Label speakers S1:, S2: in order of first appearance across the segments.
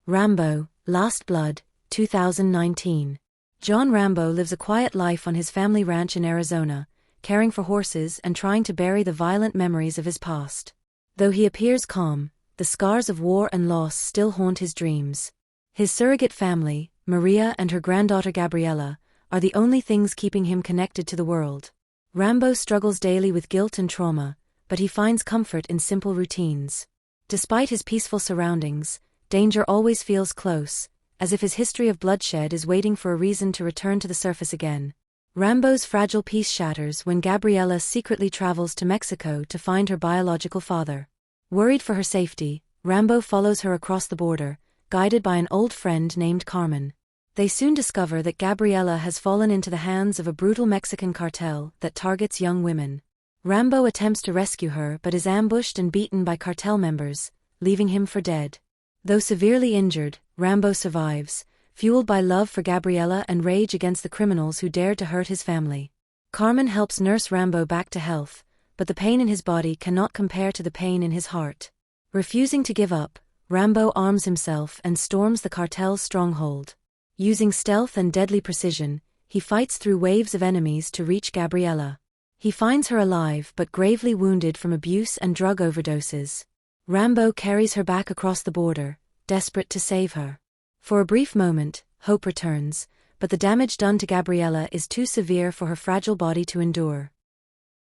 S1: RAMBO, Last Blood, 2019. John Rambo lives a quiet life on his family ranch in Arizona, caring for horses and trying to bury the violent memories of his past. Though he appears calm, the scars of war and loss still haunt his dreams. His surrogate family, Maria and her granddaughter Gabriella, are the only things keeping him connected to the world. Rambo struggles daily with guilt and trauma, but he finds comfort in simple routines. Despite his peaceful surroundings, danger always feels close, as if his history of bloodshed is waiting for a reason to return to the surface again. Rambo's fragile peace shatters when Gabriella secretly travels to Mexico to find her biological father. Worried for her safety, Rambo follows her across the border, guided by an old friend named Carmen. They soon discover that Gabriella has fallen into the hands of a brutal Mexican cartel that targets young women. Rambo attempts to rescue her but is ambushed and beaten by cartel members, leaving him for dead. Though severely injured, Rambo survives, fueled by love for Gabriella and rage against the criminals who dared to hurt his family. Carmen helps nurse Rambo back to health, but the pain in his body cannot compare to the pain in his heart. Refusing to give up, Rambo arms himself and storms the cartel's stronghold. Using stealth and deadly precision, he fights through waves of enemies to reach Gabriella. He finds her alive but gravely wounded from abuse and drug overdoses. Rambo carries her back across the border, desperate to save her. For a brief moment, hope returns, but the damage done to Gabriella is too severe for her fragile body to endure.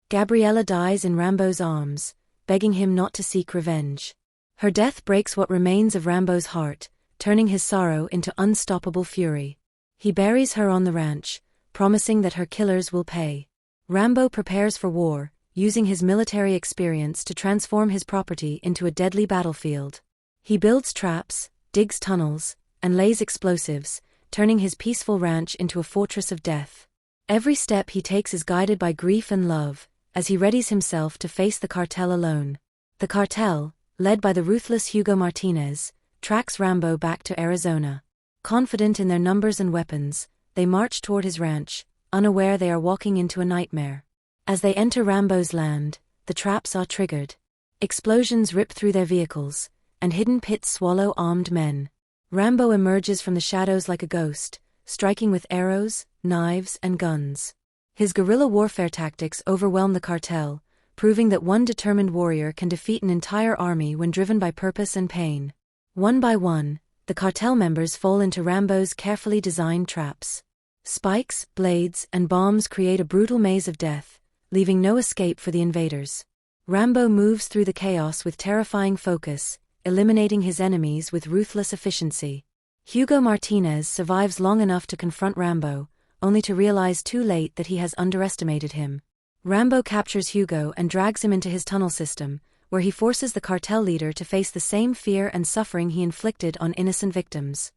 S1: Gabriella dies in Rambo's arms, begging him not to seek revenge. Her death breaks what remains of Rambo's heart, turning his sorrow into unstoppable fury. He buries her on the ranch, promising that her killers will pay. Rambo prepares for war, using his military experience to transform his property into a deadly battlefield. He builds traps, digs tunnels, and lays explosives, turning his peaceful ranch into a fortress of death. Every step he takes is guided by grief and love, as he readies himself to face the cartel alone. The cartel, led by the ruthless Hugo Martinez, tracks Rambo back to Arizona. Confident in their numbers and weapons, they march toward his ranch, unaware they are walking into a nightmare. As they enter Rambo's land, the traps are triggered. Explosions rip through their vehicles, and hidden pits swallow armed men. Rambo emerges from the shadows like a ghost, striking with arrows, knives, and guns. His guerrilla warfare tactics overwhelm the cartel, proving that one determined warrior can defeat an entire army when driven by purpose and pain. One by one, the cartel members fall into Rambo's carefully designed traps. Spikes, blades, and bombs create a brutal maze of death, leaving no escape for the invaders. Rambo moves through the chaos with terrifying focus, eliminating his enemies with ruthless efficiency. Hugo Martinez survives long enough to confront Rambo, only to realize too late that he has underestimated him. Rambo captures Hugo and drags him into his tunnel system, where he forces the cartel leader to face the same fear and suffering he inflicted on innocent victims.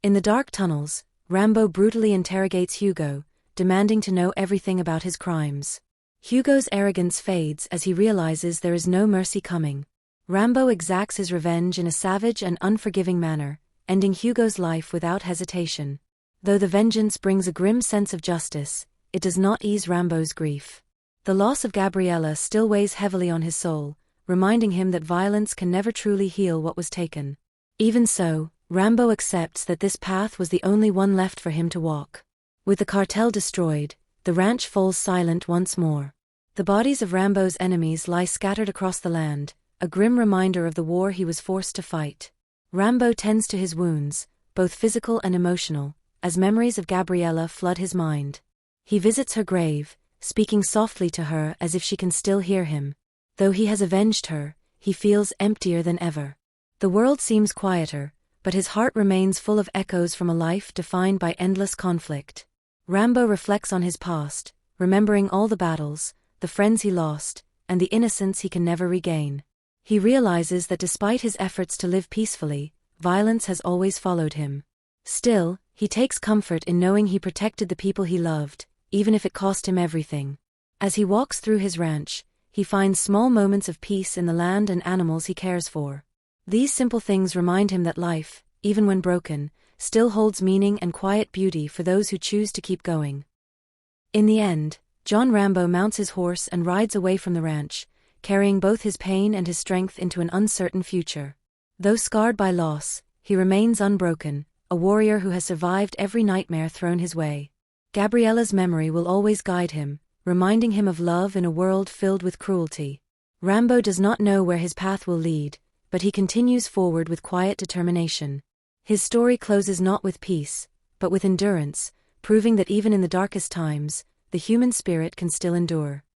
S1: In the dark tunnels, Rambo brutally interrogates Hugo, demanding to know everything about his crimes. Hugo's arrogance fades as he realizes there is no mercy coming. Rambo exacts his revenge in a savage and unforgiving manner, ending Hugo's life without hesitation. Though the vengeance brings a grim sense of justice, it does not ease Rambo's grief. The loss of Gabriella still weighs heavily on his soul, reminding him that violence can never truly heal what was taken. Even so, Rambo accepts that this path was the only one left for him to walk. With the cartel destroyed, the ranch falls silent once more. The bodies of Rambo's enemies lie scattered across the land, a grim reminder of the war he was forced to fight. Rambo tends to his wounds, both physical and emotional, as memories of Gabriella flood his mind. He visits her grave, speaking softly to her as if she can still hear him. Though he has avenged her, he feels emptier than ever. The world seems quieter, but his heart remains full of echoes from a life defined by endless conflict. Rambo reflects on his past, remembering all the battles, the friends he lost, and the innocence he can never regain. He realizes that despite his efforts to live peacefully, violence has always followed him. Still, he takes comfort in knowing he protected the people he loved, even if it cost him everything. As he walks through his ranch, he finds small moments of peace in the land and animals he cares for. These simple things remind him that life, even when broken, still holds meaning and quiet beauty for those who choose to keep going. In the end, John Rambo mounts his horse and rides away from the ranch, carrying both his pain and his strength into an uncertain future. Though scarred by loss, he remains unbroken, a warrior who has survived every nightmare thrown his way. Gabriella's memory will always guide him, reminding him of love in a world filled with cruelty. Rambo does not know where his path will lead, but he continues forward with quiet determination. His story closes not with peace, but with endurance, proving that even in the darkest times, the human spirit can still endure.